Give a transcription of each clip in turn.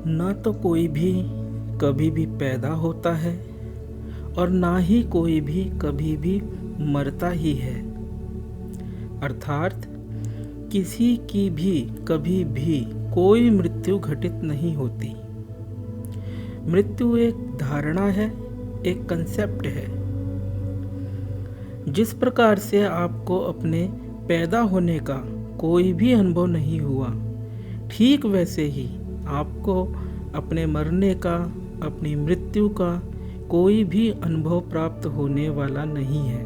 ना तो कोई भी कभी भी पैदा होता है और ना ही कोई भी कभी भी मरता ही है। अर्थात किसी की भी कभी भी कोई मृत्यु घटित नहीं होती। मृत्यु एक धारणा है, एक कंसेप्ट है। जिस प्रकार से आपको अपने पैदा होने का कोई भी अनुभव नहीं हुआ, ठीक वैसे ही आपको अपने मरने का, अपनी मृत्यु का कोई भी अनुभव प्राप्त होने वाला नहीं है।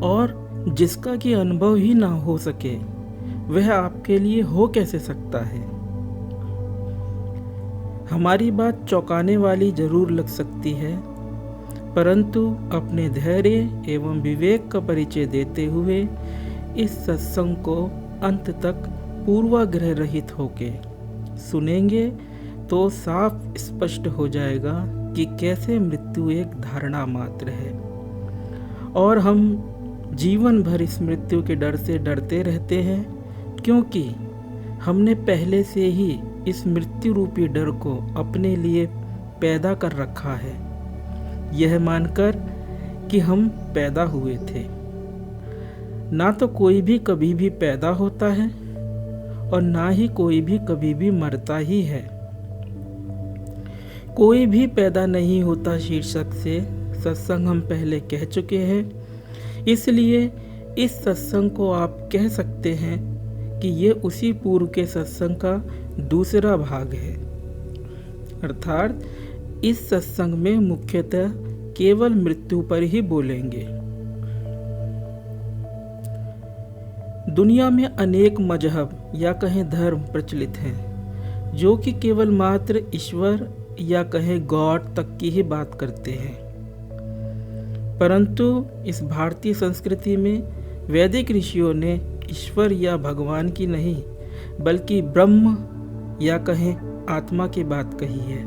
और जिसका कि अनुभव ही ना हो सके, वह आपके लिए हो कैसे सकता है। हमारी बात चौंकाने वाली जरूर लग सकती है, परंतु अपने धैर्य एवं विवेक का परिचय देते हुए इस सत्संग को अंत तक पूर्वाग्रह रहित होके सुनेंगे तो साफ स्पष्ट हो जाएगा कि कैसे मृत्यु एक धारणा मात्र है और हम जीवन भर इस मृत्यु के डर से डरते रहते हैं, क्योंकि हमने पहले से ही इस मृत्यु रूपी डर को अपने लिए पैदा कर रखा है, यह मानकर कि हम पैदा हुए थे। ना तो कोई भी कभी भी पैदा होता है और ना ही कोई भी कभी भी मरता ही है। कोई भी पैदा नहीं होता शीर्षक से सत्संग हम पहले कह चुके हैं, इसलिए इस सत्संग को आप कह सकते हैं कि ये उसी पूर्व के सत्संग का दूसरा भाग है। अर्थात इस सत्संग में मुख्यतः केवल मृत्यु पर ही बोलेंगे। दुनिया में अनेक मजहब या कहें धर्म प्रचलित हैं, जो कि केवल मात्र ईश्वर या कहें गॉड तक की ही बात करते हैं। परंतु इस भारतीय संस्कृति में वैदिक ऋषियों ने ईश्वर या भगवान की नहीं, बल्कि ब्रह्म या कहें आत्मा की बात कही है।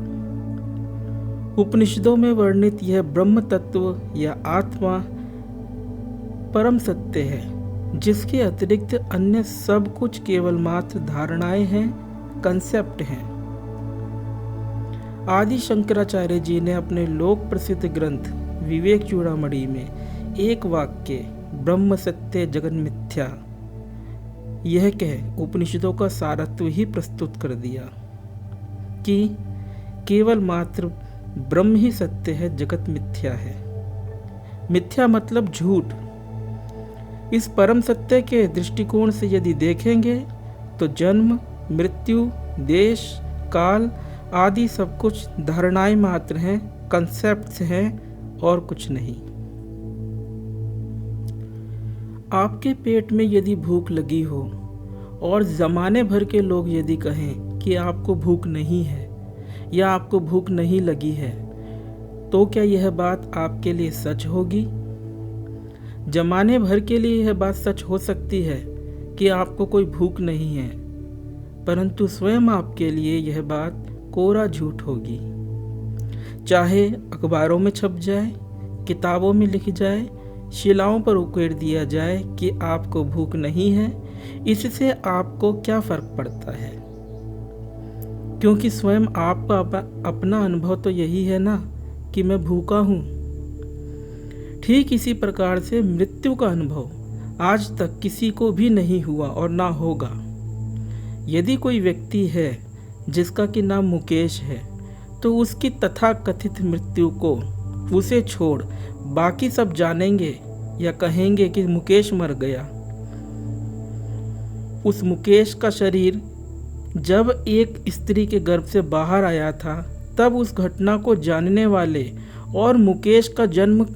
उपनिषदों में वर्णित यह ब्रह्म तत्व या आत्मा परम सत्य है, जिसके अतिरिक्त अन्य सब कुछ केवल मात्र धारणाएं हैं, कंसेप्ट हैं। आदि शंकराचार्य जी ने अपने लोक प्रसिद्ध ग्रंथ विवेक चूड़ामणि में एक वाक्य ब्रह्म सत्य जगन मिथ्या यह कह उपनिषदों का सारत्व ही प्रस्तुत कर दिया कि केवल मात्र ब्रह्म ही सत्य है, जगत मिथ्या है। मिथ्या मतलब झूठ। इस परम सत्य के दृष्टिकोण से यदि देखेंगे तो जन्म, मृत्यु, देश, काल आदि सब कुछ धारणाएं मात्र हैं, कंसेप्ट्स हैं और कुछ नहीं। आपके पेट में यदि भूख लगी हो और जमाने भर के लोग यदि कहें कि आपको भूख नहीं है या आपको भूख नहीं लगी है, तो क्या यह बात आपके लिए सच होगी? जमाने भर के लिए यह बात सच हो सकती है कि आपको कोई भूख नहीं है, परंतु स्वयं आपके लिए यह बात कोरा झूठ होगी। चाहे अखबारों में छप जाए, किताबों में लिख जाए, शिलाओं पर उकेर दिया जाए कि आपको भूख नहीं है, इससे आपको क्या फर्क पड़ता है? क्योंकि स्वयं आपका अपना अनुभव तो यही है ना कि मैं भूखा हूँ। ठीक इसी प्रकार से मृत्यु का अनुभव आज तक किसी को भी नहीं हुआ और ना होगा। यदि कोई व्यक्ति है जिसका कि नाम मुकेश है, तो उसकी तथाकथित मृत्यु को उसे छोड़ बाकी सब जानेंगे या कहेंगे कि मुकेश मर गया। उस मुकेश का शरीर जब एक स्त्री के गर्भ से बाहर आया था, तब उस घटना को जानने वाले और मुकेश का जन्म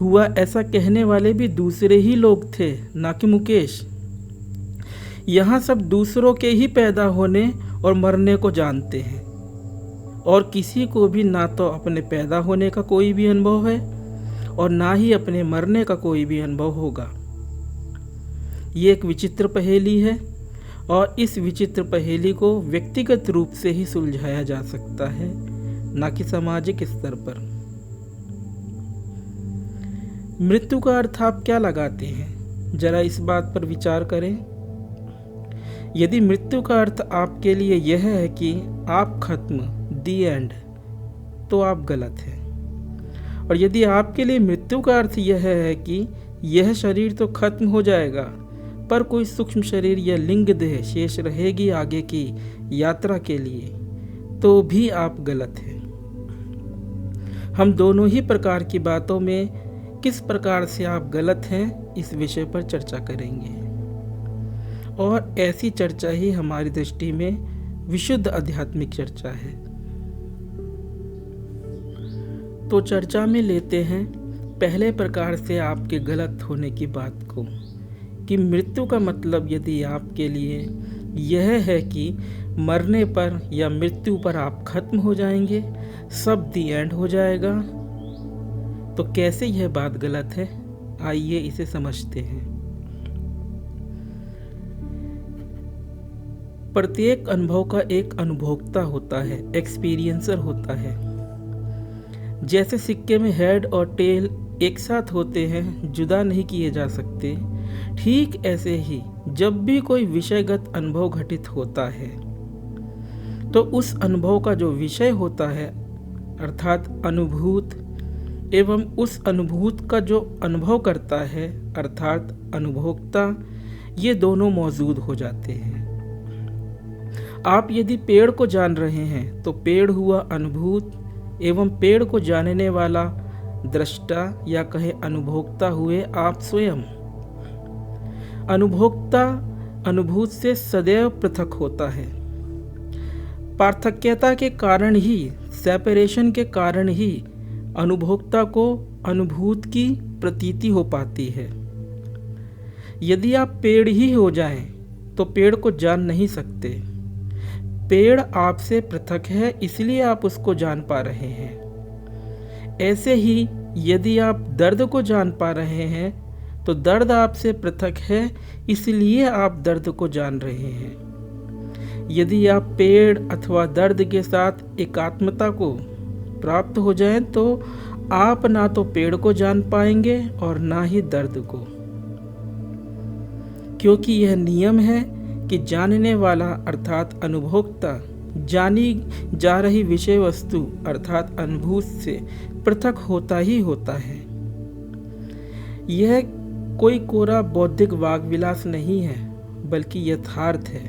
हुआ ऐसा कहने वाले भी दूसरे ही लोग थे, ना कि मुकेश। यहाँ सब दूसरों के ही पैदा होने और मरने को जानते हैं और किसी को भी ना तो अपने पैदा होने का कोई भी अनुभव है और ना ही अपने मरने का कोई भी अनुभव होगा। ये एक विचित्र पहेली है और इस विचित्र पहेली को व्यक्तिगत रूप से ही सुलझाया जा सकता है, ना कि सामाजिक स्तर पर। मृत्यु का अर्थ आप क्या लगाते हैं? जरा इस बात पर विचार करें। यदि मृत्यु का अर्थ आपके लिए यह है कि आप खत्म, दी एंड, तो आप गलत हैं। और यदि आपके लिए मृत्यु का अर्थ यह है कि यह शरीर तो खत्म हो जाएगा पर कोई सूक्ष्म शरीर या लिंग देह शेष रहेगी आगे की यात्रा के लिए, तो भी आप गलत हैं। हम दोनों ही प्रकार की बातों में किस प्रकार से आप गलत हैं इस विषय पर चर्चा करेंगे, और ऐसी चर्चा ही हमारी दृष्टि में विशुद्ध आध्यात्मिक चर्चा है। तो चर्चा में लेते हैं पहले प्रकार से आपके गलत होने की बात को, कि मृत्यु का मतलब यदि आपके लिए यह है कि मरने पर या मृत्यु पर आप खत्म हो जाएंगे, सब दी एंड हो जाएगा, तो कैसे यह बात गलत है, आइए इसे समझते हैं। प्रत्येक अनुभव का एक अनुभोक्ता होता है, एक्सपीरियंसर होता है। जैसे सिक्के में हेड और टेल एक साथ होते हैं, जुदा नहीं किए जा सकते, ठीक ऐसे ही जब भी कोई विषयगत अनुभव घटित होता है तो उस अनुभव का जो विषय होता है अर्थात अनुभूत, एवं उस अनुभूत का जो अनुभव करता है अर्थात अनुभोक्ता, ये दोनों मौजूद हो जाते हैं। आप यदि पेड़ को जान रहे हैं तो पेड़ हुआ अनुभूत, एवं पेड़ को जानने वाला दृष्टा या कहे अनुभोक्ता हुए आप स्वयं। अनुभोक्ता अनुभूत से सदैव पृथक होता है। पार्थक्यता के कारण ही, सेपरेशन के कारण ही अनुभोक्ता को अनुभूत की प्रतीति हो पाती है। यदि आप पेड़ ही हो जाएं तो पेड़ को जान नहीं सकते। पेड़ आपसे पृथक है, इसलिए आप उसको जान पा रहे हैं। ऐसे ही यदि आप दर्द को जान पा रहे हैं तो दर्द आपसे पृथक है, इसलिए आप दर्द को जान रहे हैं। यदि आप पेड़ अथवा दर्द के साथ एकात्मता को प्राप्त हो जाएं तो आप ना तो पेड़ को जान पाएंगे और ना ही दर्द को, क्योंकि यह नियम है कि जानने वाला अर्थात अनुभोक्ता जानी जा रही विषय वस्तु अर्थात अनुभूत से पृथक होता ही होता है। यह कोई कोरा बौद्धिक वाग्विलास नहीं है, बल्कि यथार्थ है।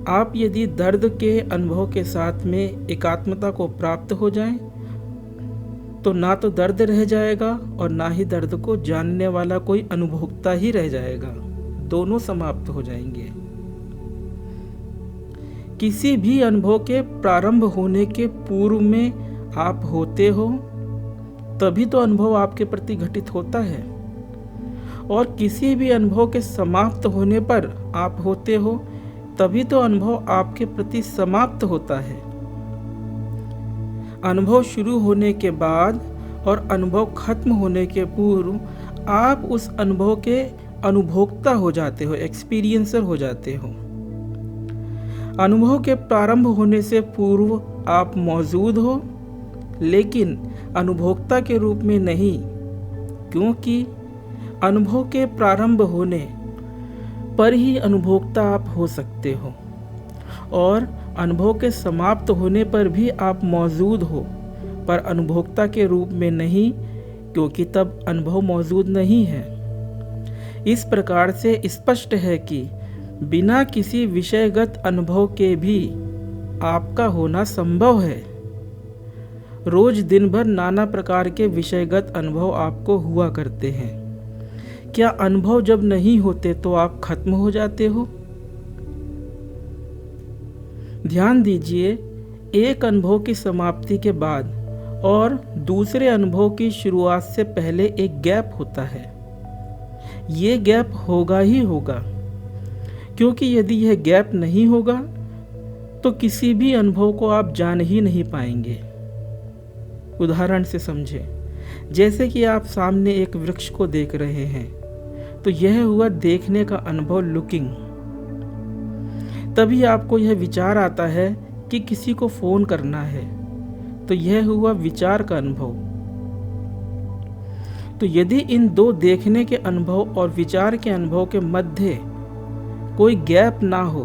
आप यदि दर्द के अनुभव के साथ में एकात्मता को प्राप्त हो जाएं, तो ना तो दर्द रह जाएगा और ना ही दर्द को जानने वाला कोई अनुभोक्ता ही रह जाएगा, दोनों समाप्त हो जाएंगे। किसी भी अनुभव के प्रारंभ होने के पूर्व में आप होते हो, तभी तो अनुभव आपके प्रति घटित होता है, और किसी भी अनुभव के समाप्त होने पर आप होते हो, तभी तो अनुभव आपके प्रति समाप्त होता है। अनुभव शुरू होने के बाद और अनुभव खत्म होने के पूर्व आप उस अनुभव के अनुभोक्ता हो जाते हो, एक्सपीरियंसर हो जाते हो। अनुभव के प्रारंभ होने से पूर्व आप मौजूद हो, लेकिन अनुभोक्ता के रूप में नहीं, क्योंकि अनुभव के प्रारंभ होने पर ही अनुभोक्ता आप हो सकते हो, और अनुभव के समाप्त होने पर भी आप मौजूद हो, पर अनुभोक्ता के रूप में नहीं, क्योंकि तब अनुभव मौजूद नहीं है। इस प्रकार से स्पष्ट है कि बिना किसी विषयगत अनुभव के भी आपका होना संभव है। रोज दिन भर नाना प्रकार के विषयगत अनुभव आपको हुआ करते हैं। क्या अनुभव जब नहीं होते तो आप खत्म हो जाते हो? ध्यान दीजिए, एक अनुभव की समाप्ति के बाद और दूसरे अनुभव की शुरुआत से पहले एक गैप होता है। ये गैप होगा ही होगा, क्योंकि यदि यह गैप नहीं होगा तो किसी भी अनुभव को आप जान ही नहीं पाएंगे। उदाहरण से समझें, जैसे कि आप सामने एक वृक्ष को देख रहे हैं, तो यह हुआ देखने का अनुभव, लुकिंग। तभी आपको यह विचार आता है कि किसी को फोन करना है, तो यह हुआ विचार का अनुभव। तो यदि इन दो देखने के अनुभव और विचार के अनुभव के मध्य कोई गैप ना हो,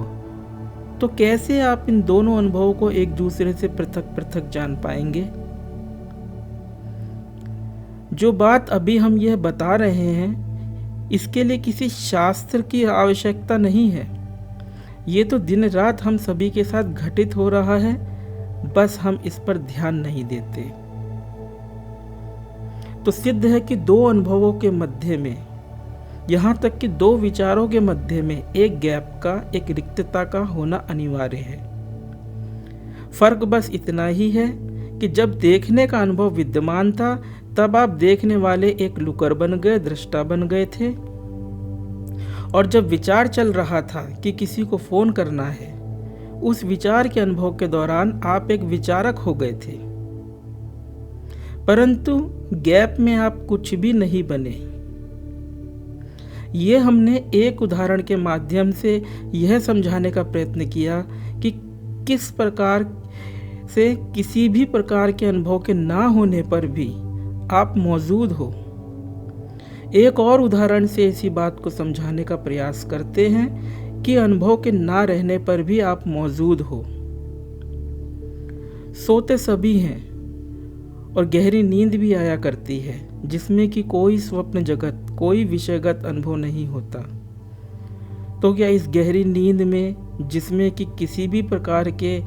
तो कैसे आप इन दोनों अनुभवों को एक दूसरे से पृथक पृथक जान पाएंगे? जो बात अभी हम यह बता रहे हैं, इसके लिए किसी शास्त्र की आवश्यकता नहीं है। ये तो दिन रात हम सभी के साथ घटित हो रहा है, बस हम इस पर ध्यान नहीं देते। तो सिद्ध है कि दो अनुभवों के मध्य में, यहाँ तक कि दो विचारों के मध्य में एक गैप का, एक रिक्तता का होना अनिवार्य है। फर्क बस इतना ही है कि जब देखने का अनुभव विद्यमान था, तब आप देखने वाले एक लुकर बन गए, दृष्टा बन गए थे। और जब विचार चल रहा था कि किसी को फोन करना है, उस विचार के अनुभव के दौरान आप एक विचारक हो गए थे, परंतु गैप में आप कुछ भी नहीं बने। ये हमने एक उदाहरण के माध्यम से यह समझाने का प्रयत्न किया कि किस प्रकार से किसी भी प्रकार के अनुभव के ना होने पर भी आप मौजूद हो। एक और उदाहरण से इसी बात को समझाने का प्रयास करते हैं कि अनुभव के ना रहने पर भी आप मौजूद हो। सोते सभी हैं और गहरी नींद भी आया करती है, जिसमें कि कोई स्वप्न जगत, कोई विषयगत अनुभव नहीं होता। तो क्या इस गहरी नींद में, जिसमें कि किसी भी प्रकार के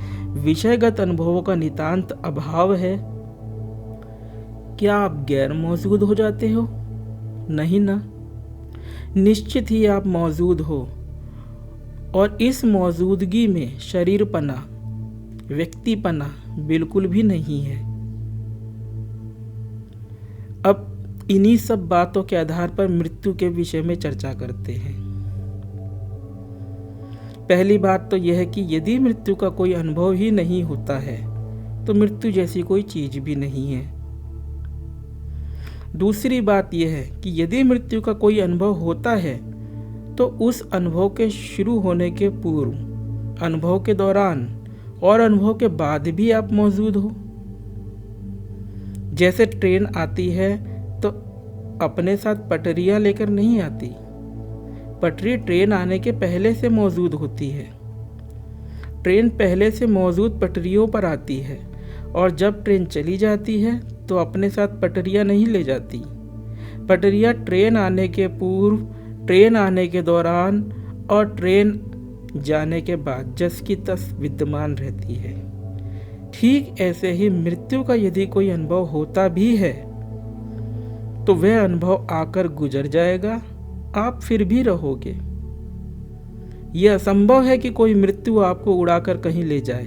विषयगत अनुभवों का नितांत अभाव है, क्या आप गैर मौजूद हो जाते हो? नहीं ना, निश्चित ही आप मौजूद हो। और इस मौजूदगी में शरीरपना, व्यक्तिपना बिल्कुल भी नहीं है। अब इन्हीं सब बातों के आधार पर मृत्यु के विषय में चर्चा करते हैं। पहली बात तो यह है कि यदि मृत्यु का कोई अनुभव ही नहीं होता है, तो मृत्यु जैसी कोई चीज भी नहीं है। दूसरी बात यह है कि यदि मृत्यु का कोई अनुभव होता है, तो उस अनुभव के शुरू होने के पूर्व, अनुभव के दौरान और अनुभव के बाद भी आप मौजूद हो। जैसे ट्रेन आती है तो अपने साथ पटरियां लेकर नहीं आती, पटरी ट्रेन आने के पहले से मौजूद होती है। ट्रेन पहले से मौजूद पटरियों पर आती है, और जब ट्रेन चली जाती है तो अपने साथ पटरियां नहीं ले जाती। पटरियां ट्रेन आने के पूर्व, ट्रेन आने के दौरान और ट्रेन जाने के बाद जस की तस विद्यमान रहती है। ठीक ऐसे ही मृत्यु का यदि कोई अनुभव होता भी है, तो वह अनुभव आकर गुजर जाएगा, आप फिर भी रहोगे। यह असंभव है कि कोई मृत्यु आपको उड़ाकर कहीं ले जाए।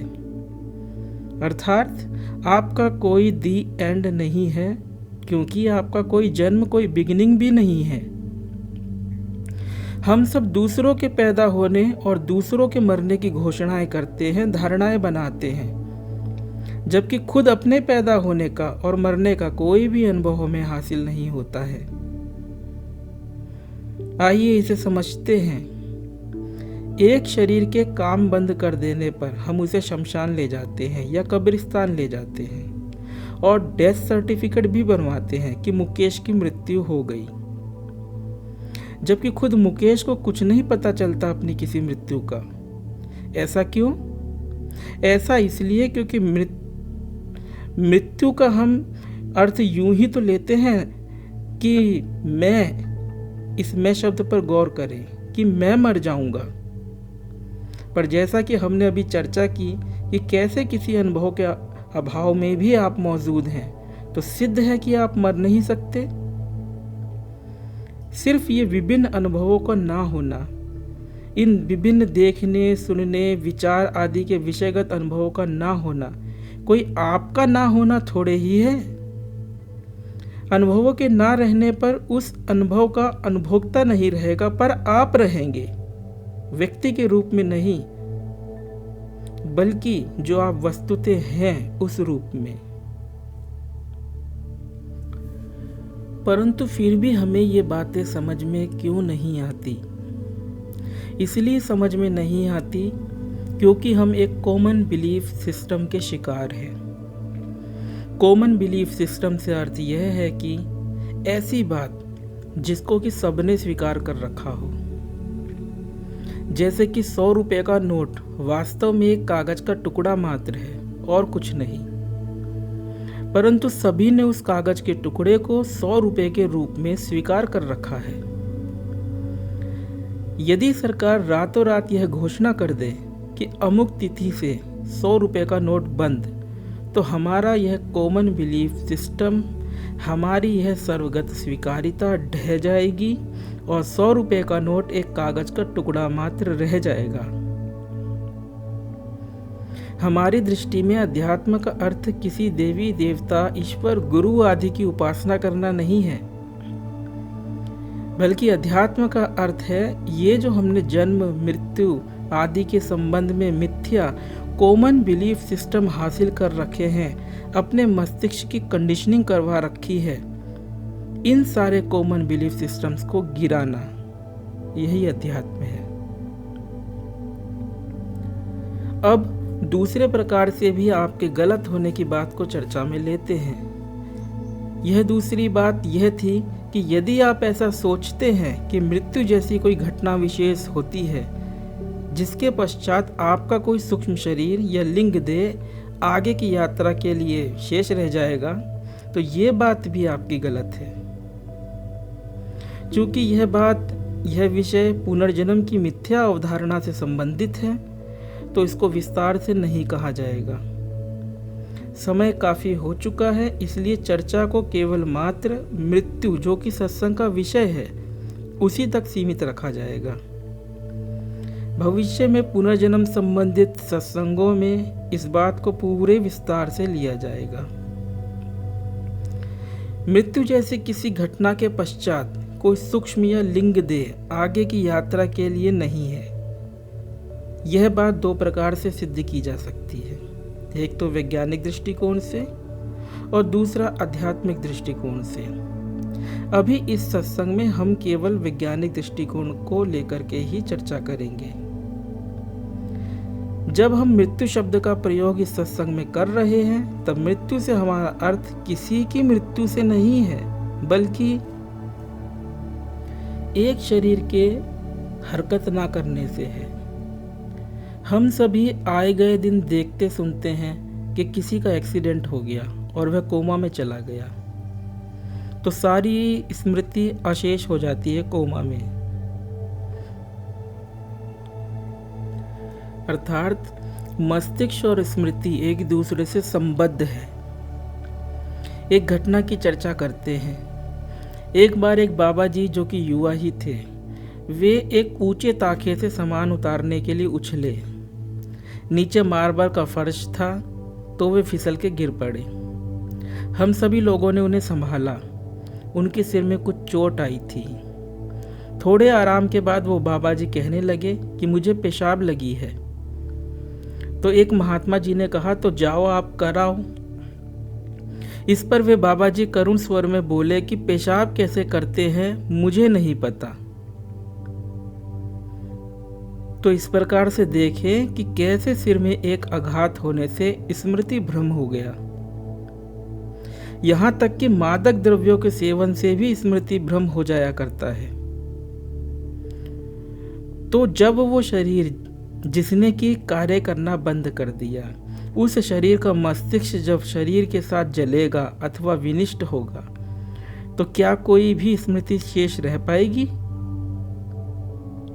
अर्थात आपका कोई दी एंड नहीं है, क्योंकि आपका कोई जन्म, कोई बिगिनिंग भी नहीं है। हम सब दूसरों के पैदा होने और दूसरों के मरने की घोषणाएं करते हैं, धारणाएं बनाते हैं, जबकि खुद अपने पैदा होने का और मरने का कोई भी अनुभव हमें हासिल नहीं होता है। आइए इसे समझते हैं। एक शरीर के काम बंद कर देने पर हम उसे शमशान ले जाते हैं या कब्रिस्तान ले जाते हैं और डेथ सर्टिफिकेट भी बनवाते हैं कि मुकेश की मृत्यु हो गई, जबकि खुद मुकेश को कुछ नहीं पता चलता अपनी किसी मृत्यु का। ऐसा क्यों? ऐसा इसलिए क्योंकि मृत्यु का हम अर्थ यूं ही तो लेते हैं कि इस मैं शब्द पर गौर करें कि मैं मर जाऊंगा। पर जैसा कि हमने अभी चर्चा की कि कैसे किसी अनुभव के अभाव में भी आप मौजूद हैं, तो सिद्ध है कि आप मर नहीं सकते। सिर्फ ये विभिन्न अनुभवों का ना होना, इन विभिन्न देखने, सुनने, विचार आदि के विषयगत अनुभवों का ना होना, कोई आपका ना होना थोड़े ही है। अनुभवों के ना रहने पर उस अनुभव का अनुभोक्ता नहीं रहेगा, पर आप रहेंगे, व्यक्ति के रूप में नहीं, बल्कि जो आप वस्तुतः हैं उस रूप में। परंतु फिर भी हमें ये बातें समझ में क्यों नहीं आती? इसलिए समझ में नहीं आती क्योंकि हम एक कॉमन बिलीफ सिस्टम के शिकार हैं। कॉमन बिलीफ सिस्टम से अर्थ यह है कि ऐसी बात जिसको कि सबने स्वीकार कर रखा हो, जैसे कि 100 रुपये का नोट वास्तव में एक कागज का टुकड़ा मात्र है और कुछ नहीं, परंतु सभी ने उस कागज के टुकड़े को 100 रुपये के रूप में स्वीकार कर रखा है। यदि सरकार रातों रात यह घोषणा कर दे कि अमुक तिथि से 100 रुपये का नोट बंद, तो हमारा यह कॉमन बिलीफ सिस्टम, हमारी यह सर्वगत स्वीकारिता ढह जाएगी और 100 रुपये का नोट एक कागज का टुकड़ा मात्र रह जाएगा। हमारी दृष्टि में अध्यात्म का अर्थ किसी देवी देवता, ईश्वर, गुरु आदि की उपासना करना नहीं है, बल्कि अध्यात्म का अर्थ है ये जो हमने जन्म, मृत्यु आदि के संबंध में मिथ्या कॉमन बिलीफ सिस्टम हासिल कर रखे हैं, अपने मस्तिष्क की कंडीशनिंग करवा रखी है, इन सारे कॉमन बिलीफ सिस्टम्स को गिराना, यही अध्यात्म है। अब दूसरे प्रकार से भी आपके गलत होने की बात को चर्चा में लेते हैं। यह दूसरी बात यह थी कि यदि आप ऐसा सोचते हैं कि मृत्यु जैसी कोई घटना विशेष होती है जिसके पश्चात आपका कोई सूक्ष्म शरीर या लिंग देह आगे की यात्रा के लिए शेष रह जाएगा, तो ये बात भी आपकी गलत है। चूंकि यह विषय पुनर्जन्म की मिथ्या अवधारणा से संबंधित है, तो इसको विस्तार से नहीं कहा जाएगा। समय काफी हो चुका है, इसलिए चर्चा को केवल मात्र मृत्यु, जो कि सत्संग का विषय है, उसी तक सीमित रखा जाएगा। भविष्य में पुनर्जन्म संबंधित सत्संगों में इस बात को पूरे विस्तार से लिया जाएगा। मृत्यु जैसी किसी घटना के पश्चात कोई सूक्ष्म या लिंग देह आगे की यात्रा के लिए नहीं है। यह बात दो प्रकार से सिद्ध की जा सकती है, एक तो वैज्ञानिक दृष्टिकोण से और दूसरा आध्यात्मिक दृष्टिकोण से। अभी इस सत्संग में हम केवल वैज्ञानिक दृष्टिकोण को लेकर के ही चर्चा करेंगे। जब हम मृत्यु शब्द का प्रयोग इस सत्संग में कर रहे हैं, तब मृत्यु से हमारा अर्थ किसी की मृत्यु से नहीं है, बल्कि एक शरीर के हरकत ना करने से है। हम सभी आए गए दिन देखते सुनते हैं कि किसी का एक्सीडेंट हो गया और वह कोमा में चला गया, तो सारी स्मृति अशेष हो जाती है कोमा में। अर्थात मस्तिष्क और स्मृति एक दूसरे से संबद्ध है। एक घटना की चर्चा करते हैं। एक बार एक बाबा जी, जो कि युवा ही थे, वे एक ऊंचे ताखे से सामान उतारने के लिए उछले। नीचे मार्बल का फर्श था, तो वे फिसल के गिर पड़े। हम सभी लोगों ने उन्हें संभाला। उनके सिर में कुछ चोट आई थी। थोड़े आराम के बाद वो बाबा जी कहने लगे कि मुझे पेशाब लगी है। तो एक महात्मा जी ने कहा, तो जाओ आप कराओ। इस पर वे बाबा जी करुण स्वर में बोले कि पेशाब कैसे करते हैं मुझे नहीं पता। तो इस प्रकार से देखें कि कैसे सिर में एक आघात होने से स्मृति भ्रम हो गया। यहाँ तक कि मादक द्रव्यों के सेवन से भी स्मृति भ्रम हो जाया करता है। तो जब वो शरीर जिसने कि कार्य करना बंद कर दिया, उस शरीर का मस्तिष्क जब शरीर के साथ जलेगा अथवा विनिष्ट होगा, तो क्या कोई भी स्मृति शेष रह पाएगी?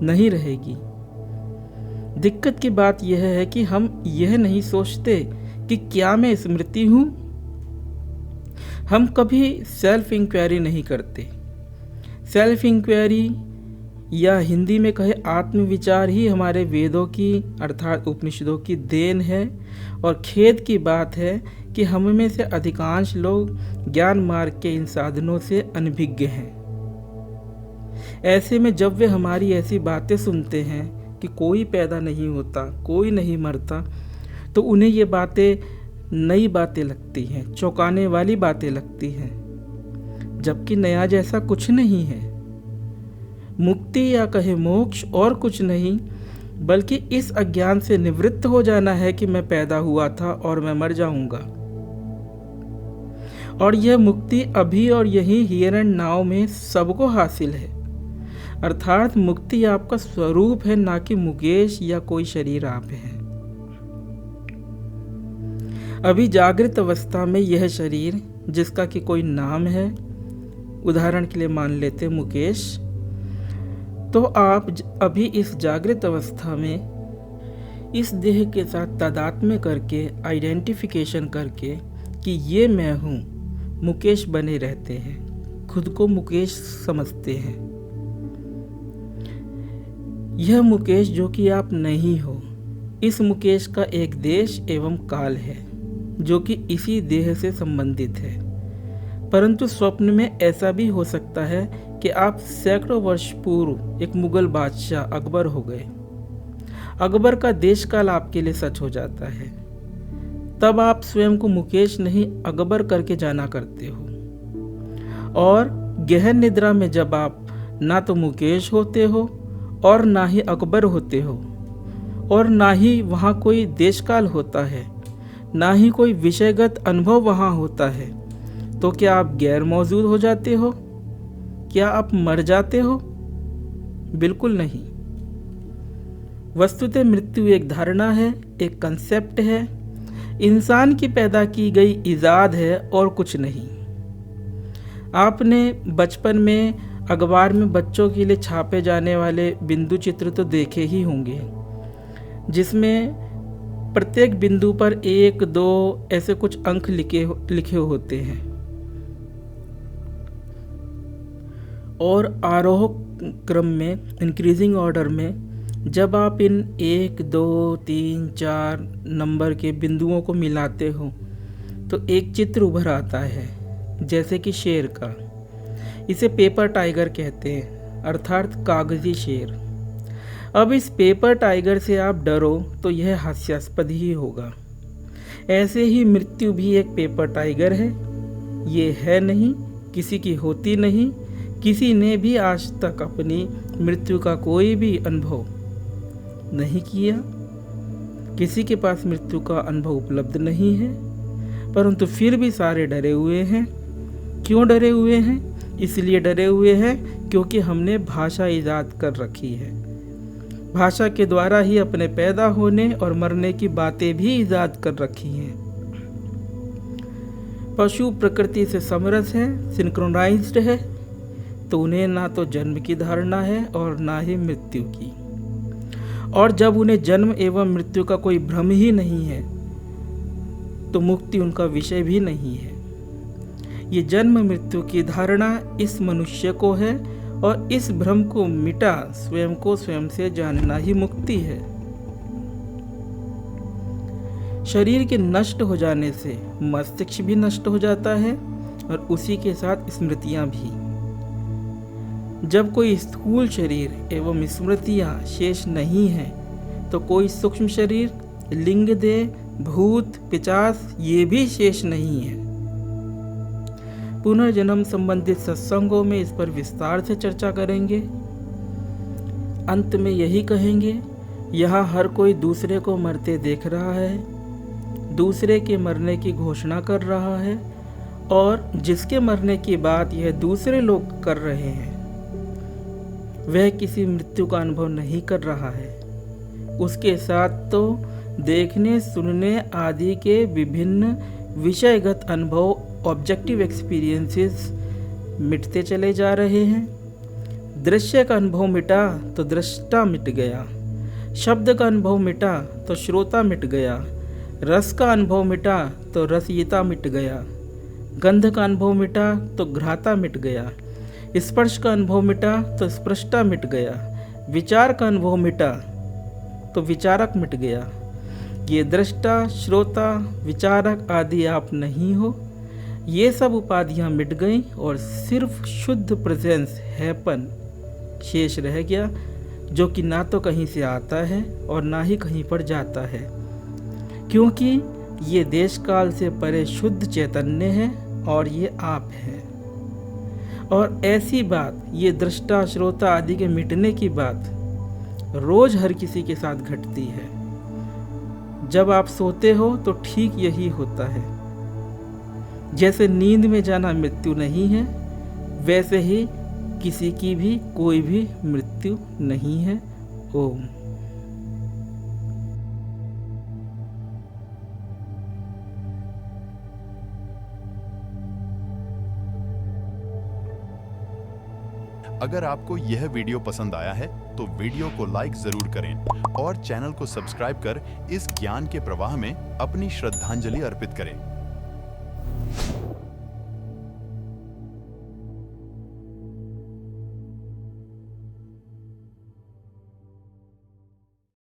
नहीं रहेगी। दिक्कत की बात यह है कि हम यह नहीं सोचते कि क्या मैं स्मृति हूं। हम कभी सेल्फ इंक्वायरी नहीं करते। सेल्फ इंक्वायरी या हिंदी में कहे आत्मविचार ही हमारे वेदों की अर्थात उपनिषदों की देन है। और खेद की बात है कि हम में से अधिकांश लोग ज्ञान मार्ग के इन साधनों से अनभिज्ञ हैं। ऐसे में जब वे हमारी ऐसी बातें सुनते हैं कि कोई पैदा नहीं होता, कोई नहीं मरता, तो उन्हें ये बातें नई बातें लगती हैं, चौंकाने वाली बातें लगती हैं, जबकि नया जैसा कुछ नहीं है। मुक्ति या कहे मोक्ष और कुछ नहीं, बल्कि इस अज्ञान से निवृत्त हो जाना है कि मैं पैदा हुआ था और मैं मर जाऊंगा। और यह मुक्ति अभी और यहीं हियर एंड नाउ में सबको हासिल है। अर्थात मुक्ति आपका स्वरूप है, ना कि मुकेश या कोई शरीर आप है। अभी जागृत अवस्था में यह शरीर जिसका कि कोई नाम है, उदाहरण के लिए मान लेते मुकेश, तो आप अभी इस जागृत अवस्था में इस देह के साथ तादात्म्य करके, आइडेंटिफिकेशन करके कि ये मैं हूँ, मुकेश बने रहते हैं, खुद को मुकेश समझते हैं। यह मुकेश जो कि आप नहीं हो, इस मुकेश का एक देश एवं काल है जो कि इसी देह से संबंधित है। परंतु स्वप्न में ऐसा भी हो सकता है कि आप सैकड़ों वर्ष पूर्व एक मुगल बादशाह अकबर हो गए। अकबर का देश काल आपके लिए सच हो जाता है। तब आप स्वयं को मुकेश नहीं अकबर करके जाना करते हो। और गहन निद्रा में जब आप ना तो मुकेश होते हो और ना ही अकबर होते हो, और ना ही वहाँ कोई देश काल होता है, ना ही कोई विषयगत अनुभव वहाँ होता है, तो क्या आप गैर मौजूद हो जाते हो? क्या आप मर जाते हो? बिल्कुल नहीं। वस्तुतः मृत्यु एक धारणा है, एक कंसेप्ट है, इंसान की पैदा की गई इजाद है और कुछ नहीं। आपने बचपन में अखबार में बच्चों के लिए छापे जाने वाले बिंदु चित्र तो देखे ही होंगे, जिसमें प्रत्येक बिंदु पर 1, 2 ऐसे कुछ अंक लिखे होते हैं। और आरोह क्रम में, इंक्रीजिंग ऑर्डर में, जब आप इन 1, 2, 3, 4 नंबर के बिंदुओं को मिलाते हो तो एक चित्र उभर आता है, जैसे कि शेर का। इसे पेपर टाइगर कहते हैं, अर्थात कागजी शेर। अब इस पेपर टाइगर से आप डरो तो यह हास्यास्पद ही होगा। ऐसे ही मृत्यु भी एक पेपर टाइगर है। ये है नहीं, किसी की होती नहीं, किसी ने भी आज तक अपनी मृत्यु का कोई भी अनुभव नहीं किया, किसी के पास मृत्यु का अनुभव उपलब्ध नहीं है, परंतु फिर भी सारे डरे हुए हैं। क्यों डरे हुए हैं? इसलिए डरे हुए हैं क्योंकि हमने भाषा ईजाद कर रखी है। भाषा के द्वारा ही अपने पैदा होने और मरने की बातें भी ईजाद कर रखी हैं। पशु प्रकृति से समरस है, सिंक्रोनाइज्ड है, तो उन्हें ना तो जन्म की धारणा है और ना ही मृत्यु की। और जब उन्हें जन्म एवं मृत्यु का कोई भ्रम ही नहीं है, तो मुक्ति उनका विषय भी नहीं है। ये जन्म मृत्यु की धारणा इस मनुष्य को है, और इस भ्रम को मिटा स्वयं को स्वयं से जानना ही मुक्ति है। शरीर के नष्ट हो जाने से मस्तिष्क भी नष्ट हो जाता है, और उसी के साथ स्मृतियां भी। जब कोई स्थूल शरीर एवं स्मृतियां शेष नहीं है, तो कोई सूक्ष्म शरीर, लिंग देह, भूत, पिशाच ये भी शेष नहीं है। पुनर्जन्म संबंधित सत्संगों में इस पर विस्तार से चर्चा करेंगे। अंत में यही कहेंगे, यहाँ हर कोई दूसरे को मरते देख रहा है, दूसरे के मरने की घोषणा कर रहा है, और जिसके मरने की बात यह दूसरे लोग कर रहे हैं, वह किसी मृत्यु का अनुभव नहीं कर रहा है। उसके साथ तो देखने, सुनने आदि के विभिन्न विषयगत अनुभव, ऑब्जेक्टिव एक्सपीरियंसेस मिटते चले जा रहे हैं। दृश्य का अनुभव मिटा तो दृष्टा मिट गया, शब्द का अनुभव मिटा तो श्रोता मिट गया, रस का अनुभव मिटा तो रसयिता मिट गया, गंध का अनुभव मिटा तो घ्राता मिट गया, स्पर्श का अनुभव मिटा तो स्पृष्टा मिट गया, विचार का अनुभव मिटा तो विचारक मिट गया। ये दृष्टा, श्रोता, विचारक आदि आप नहीं हो। ये सब उपाधियां मिट गईं और सिर्फ शुद्ध प्रेजेंस, हैपन शेष रह गया, जो कि ना तो कहीं से आता है और ना ही कहीं पर जाता है, क्योंकि ये देश काल से परे शुद्ध चैतन्य है और ये आप है। और ऐसी बात, ये दृष्टा, श्रोता आदि के मिटने की बात रोज हर किसी के साथ घटती है। जब आप सोते हो तो ठीक यही होता है। जैसे नींद में जाना मृत्यु नहीं है, वैसे ही किसी की भी कोई भी मृत्यु नहीं है। ओम। अगर आपको यह वीडियो पसंद आया है तो वीडियो को लाइक जरूर करें और चैनल को सब्सक्राइब कर इस ज्ञान के प्रवाह में अपनी श्रद्धांजलि अर्पित करें।